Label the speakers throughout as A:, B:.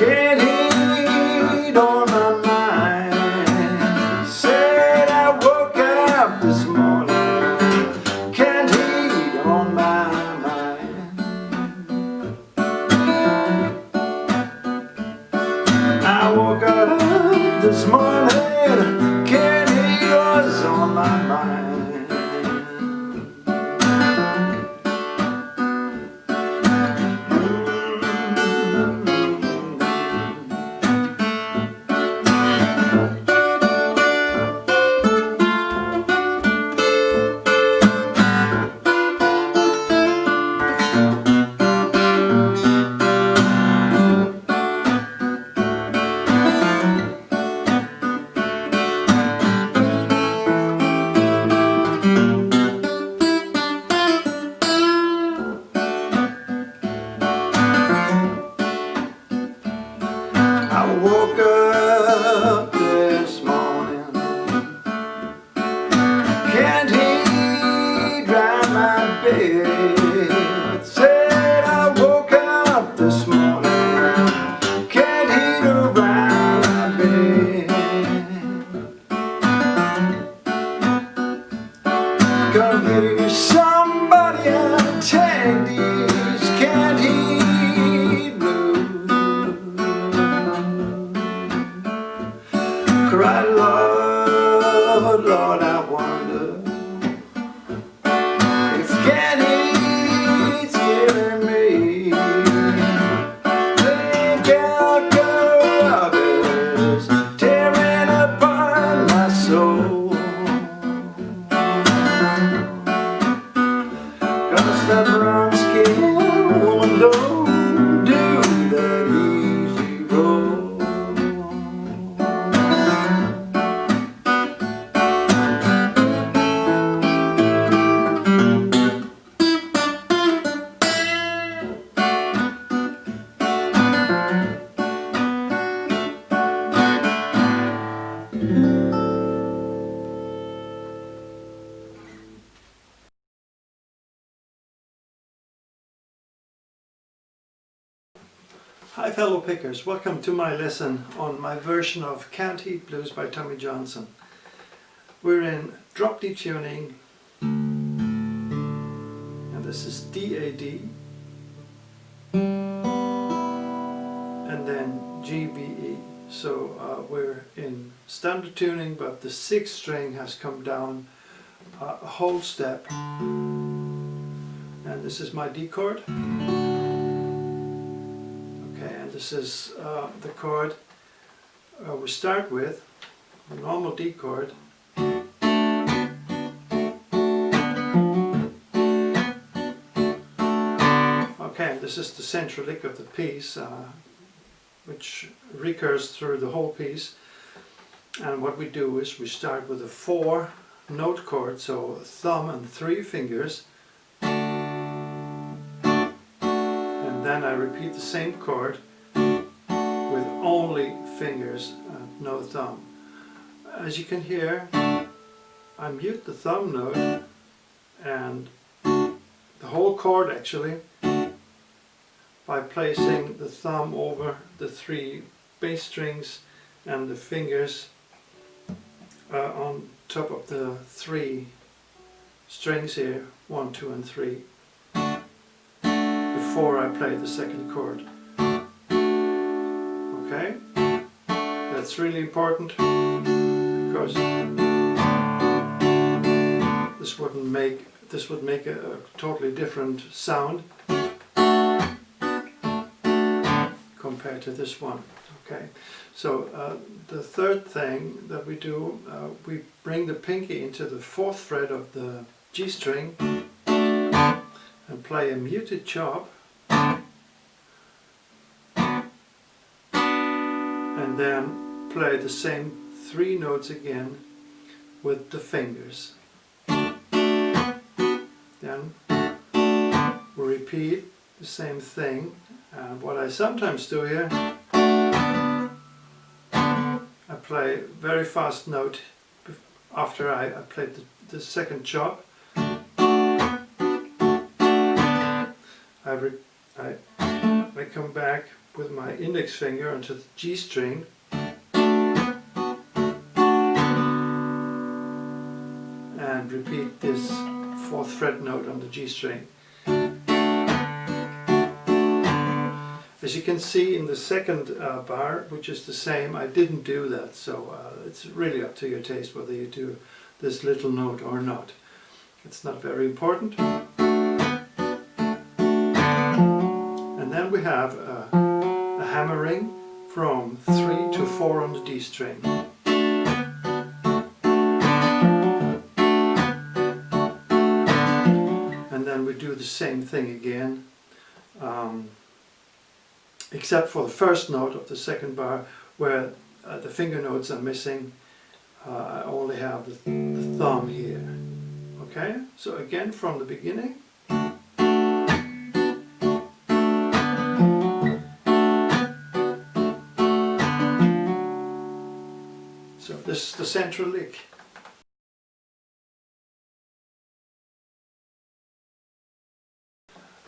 A: Can't heat on my mind. Said I woke up this morning. Can't heat on my mind. I woke up this morning. Can't heat was on my mind. I woke up this morning. Can't he dry my bed? Said I woke up this morning. Can't he dry my bed? Come here, somebody, and take these. Can't he blues? Cry, Lord, Lord, I wonder if can't he's killing me. Think out others tearing apart my soul. Cause that brown skin woman don't do that easy roll. Hi fellow pickers, welcome to my lesson on my version of Can't Heat Blues by Tommy Johnson. We're in drop D tuning, and this is D-A-D, and then G-B-E. So we're in standard tuning, but the sixth string has come down a whole step, and this is my D chord. This is the chord we start with, a normal D chord. Okay, this is the central lick of the piece, which recurs through the whole piece. And what we do is we start with a 4-note chord, so thumb and 3 fingers. And then I repeat the same chord with only fingers and no thumb. As you can hear, I mute the thumb note and the whole chord actually by placing the thumb over the 3 bass strings and the fingers on top of the 3 strings here, 1, 2 and 3, before I play the second chord. Okay, that's really important because this would make a totally different sound compared to this one. Okay, so the third thing that we do, we bring the pinky into the 4th fret of the G string and play a muted chop. And then play the same 3 notes again with the fingers. Then we repeat the same thing, and what I sometimes do here, I play a very fast note after I played the second chop. I come back with my index finger onto the G string, and repeat this 4th fret note on the G string. As you can see in the second bar, which is the same, I didn't do that, so it's really up to your taste whether you do this little note or not. It's not very important. And then we have a hammering from 3 to 4 on the D string. And then we do the same thing again, except for the first note of the second bar where the finger notes are missing. I only have the thumb here. Okay, so again from the beginning. So this is the central lick.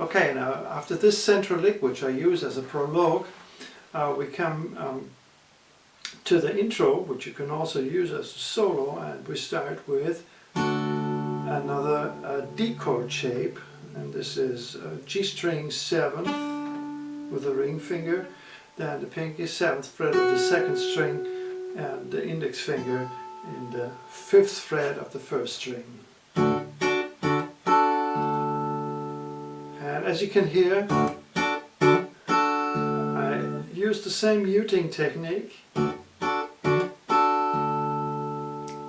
A: Okay, now after this central lick, which I use as a prologue, we come to the intro, which you can also use as a solo, and we start with another D chord shape, and this is G string 7th with the ring finger, then the pinky 7th fret of the 2nd string, and the index finger in the 5th fret of the 1st string. And as you can hear, I use the same muting technique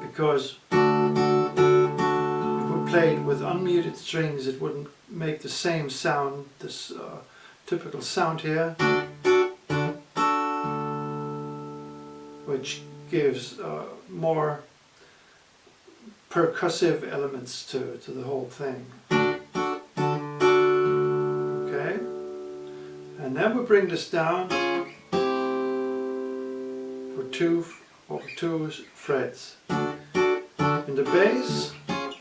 A: because if we played with unmuted strings it wouldn't make the same sound, this typical sound here, which gives more percussive elements to the whole thing. Okay, and then we bring this down for two frets. In the bass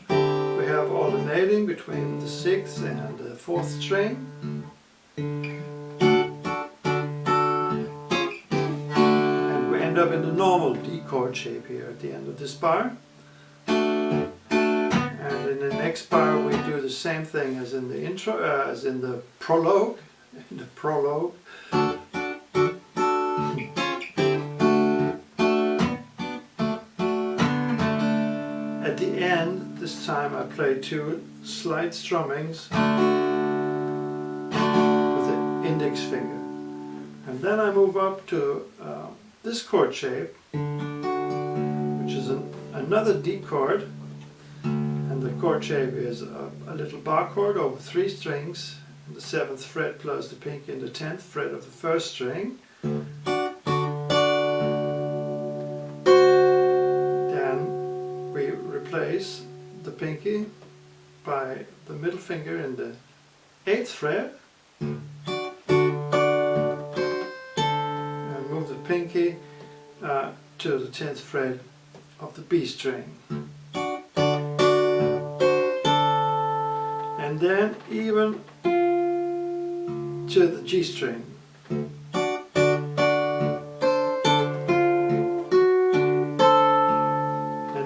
A: we have alternating between the 6th and the 4th string. End up in the normal D chord shape here at the end of this bar, and in the next bar we do the same thing as in the intro, as in the prologue. At the end, this time I play 2 slight strummings with the index finger, and then I move up to this chord shape, which is another D chord, and the chord shape is a little bar chord over 3 strings, in the 7th fret plus the pinky in the 10th fret of the 1st string. Then we replace the pinky by the middle finger in the 8th fret, pinky to the 10th fret of the B string, and then even to the G string, and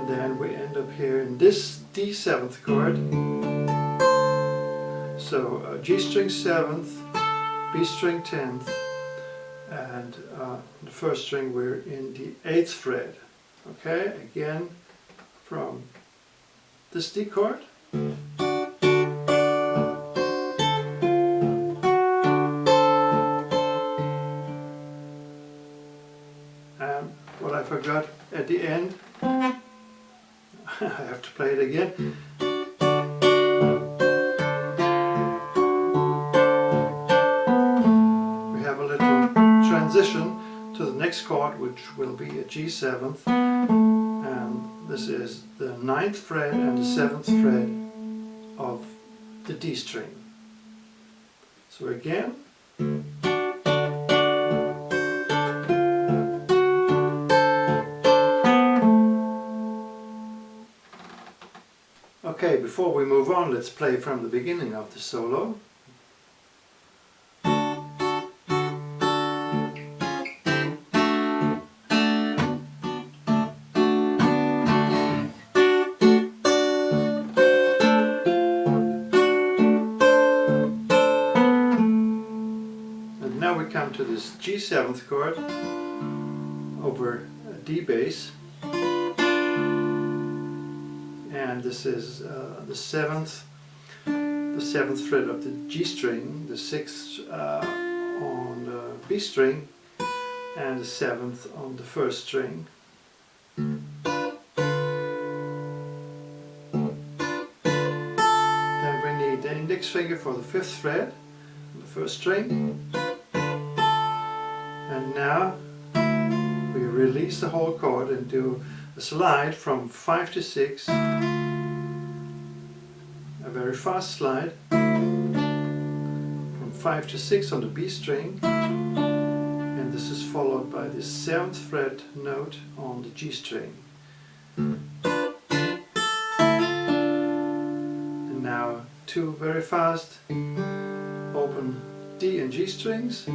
A: then we end up here in this D7th chord. So G string 7th, B string 10th, and the 1st string we're in the 8th fret. Okay, again from this D chord. And what I forgot at the end, I have to play it again. Transition to the next chord, which will be a G7th, and this is the 9th fret and the 7th fret of the D string. So again, okay, before we move on, let's play from the beginning of the solo. this G7th chord over a D bass, and this is the seventh fret of the G string, the sixth on the B string, and the seventh on the first string. Then we need the index finger for the fifth fret on the first string, and now we release the whole chord and do a slide from 5 to 6, a very fast slide from 5 to 6 on the B string, and this is followed by the 7th fret note on the G string. And now two very fast open D and G strings,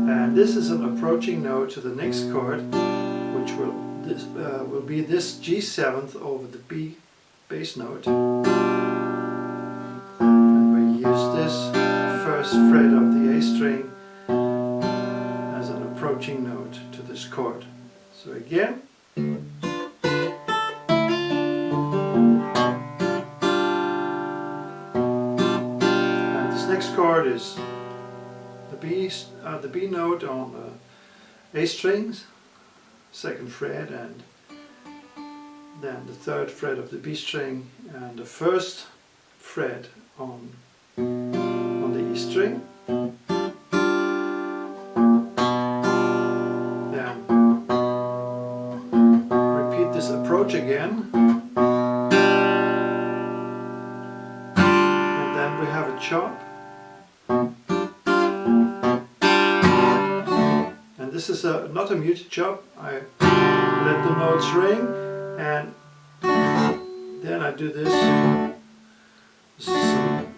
A: and this is an approaching note to the next chord, which will be this G7th over the B bass note. And we use this first fret of the A string as an approaching note to this chord. So again. And this next chord is the B note on the A strings, second fret, and then the third fret of the B string and the first fret on the E string. Then repeat this approach again, and then we have a chop. And this is not a muted chop. I let the notes ring, and then I do this. This is an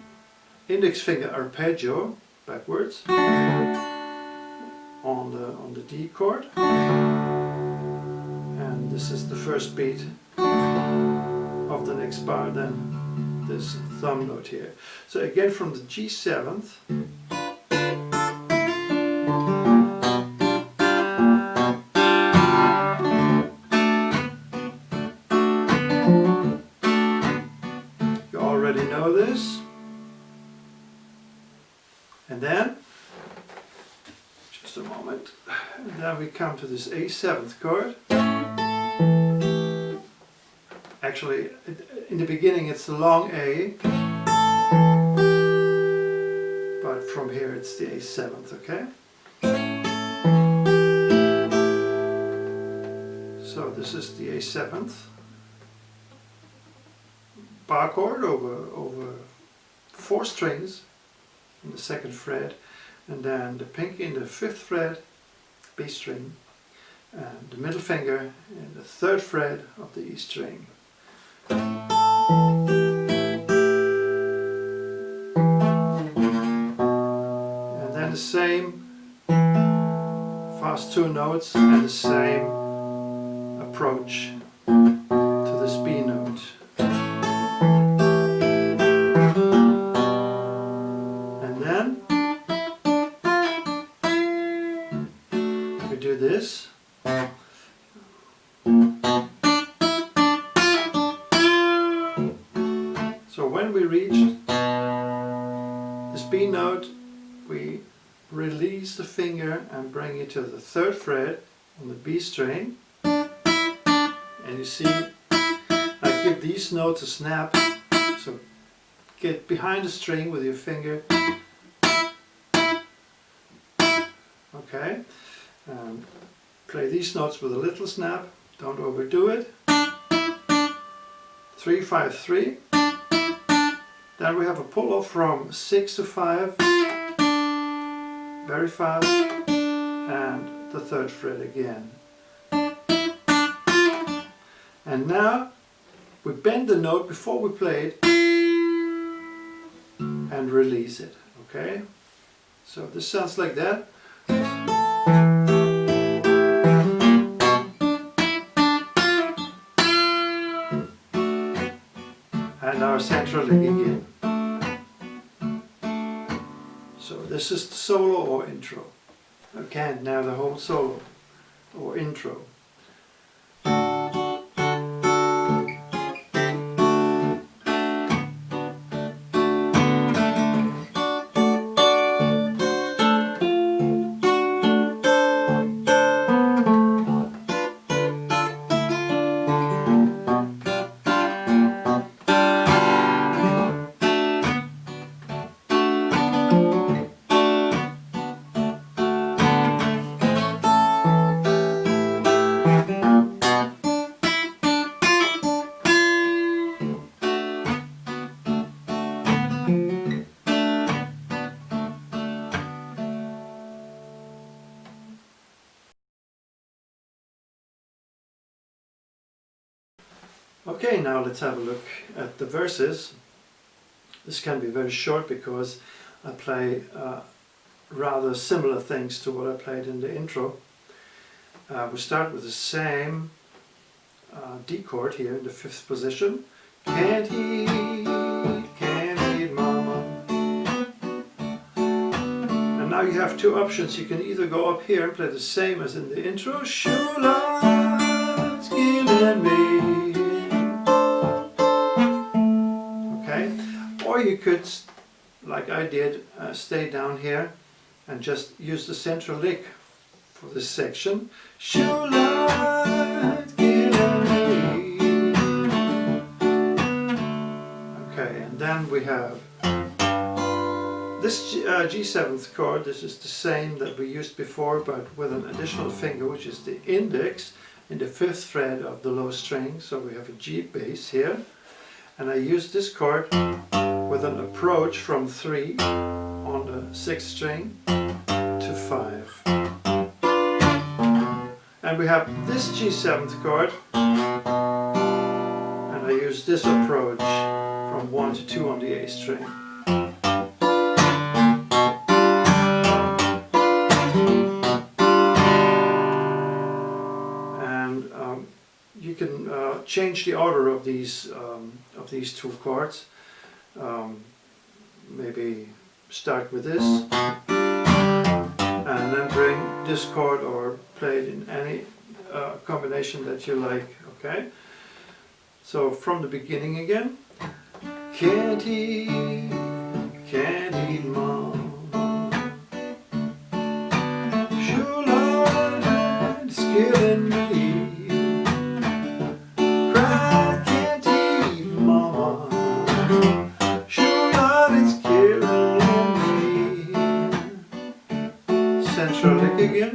A: index finger arpeggio backwards on the D chord, and this is the first beat of the next bar, then this thumb note here. So again from the G7th. Already know this, and then just a moment, and then we come to this A7th chord. Actually, in the beginning it's the long A, but from here it's the A7th, okay? So this is the A7th bar chord over 4 strings in the second fret, and then the pinky in the 5th fret, B string, and the middle finger in the 3rd fret of the E string. And then the same fast 2 notes and the same approach to this B note. Do this. So when we reach this B note, we release the finger and bring it to the 3rd fret on the B string, and you see I give these notes a snap, so get behind the string with your finger. Okay. Play these notes with a little snap, don't overdo it. 3, 5, 3. Then we have a pull off from 6 to 5, very fast, and the 3rd fret again. And now we bend the note before we play it and release it, okay? So this sounds like that. And our central lick again. So this this is the solo or intro. I can't now the whole solo or intro. Okay, now let's have a look at the verses. This can be very short because I play rather similar things to what I played in the intro. We start with the same D chord here in the 5th position. Can't eat, mama. And now you have two options. You can either go up here and play the same as in the intro, sure love's killing me. Okay, or you could, like I did, stay down here and just use the central lick for this section. Sure love's killing me. Okay, and then we have this G7th chord. This is the same that we used before, but with an additional finger, which is the index in the 5th fret of the low string. So we have a G bass here, and I use this chord with an approach from 3 on the 6th string to 5. And we have this G7th chord, and I use this approach from 1 to 2 on the A string. And you can change the order of these two chords. Maybe start with this and then bring this chord or play it in any combination that you like. Okay, so from the beginning again. Can't eat, mom. Sure Lord, it's killing me. Cry, can't eat, mama. Sure Lord, it's killing me. Central lick again.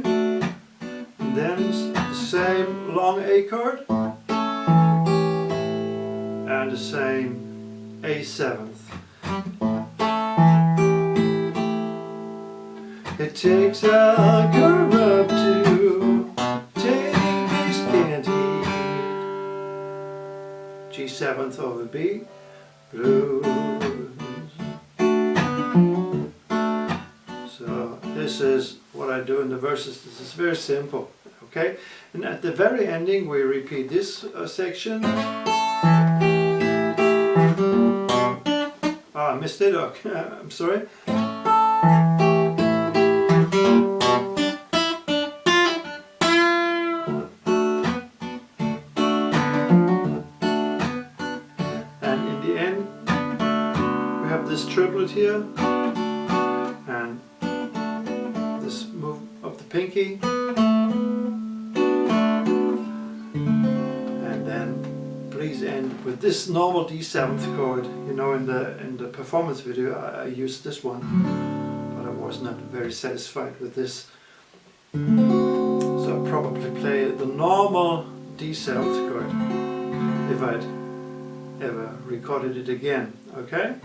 A: And then the same long A chord. And the same A7th. It takes a girl up to take this can't eat. G7th over B, blues. So this is what I do in the verses. This is very simple. Okay, and at the very ending we repeat this section. I missed it. Okay. I'm sorry. And in the end, we have this triplet here, and this move of the pinky, and then please end with this normal D7th chord. You know, in the performance video I used this one, but I was not very satisfied with this. So I'll probably play the normal D7th chord if I'd ever recorded it again. Okay?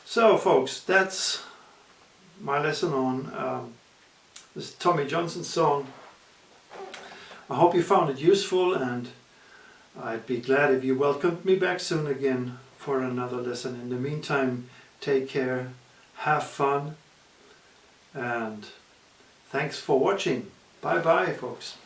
A: So folks, that's my lesson on this Tommy Johnson song. I hope you found it useful, and I'd be glad if you welcomed me back soon again for another lesson. In the meantime, take care, have fun, and thanks for watching. Bye bye, folks.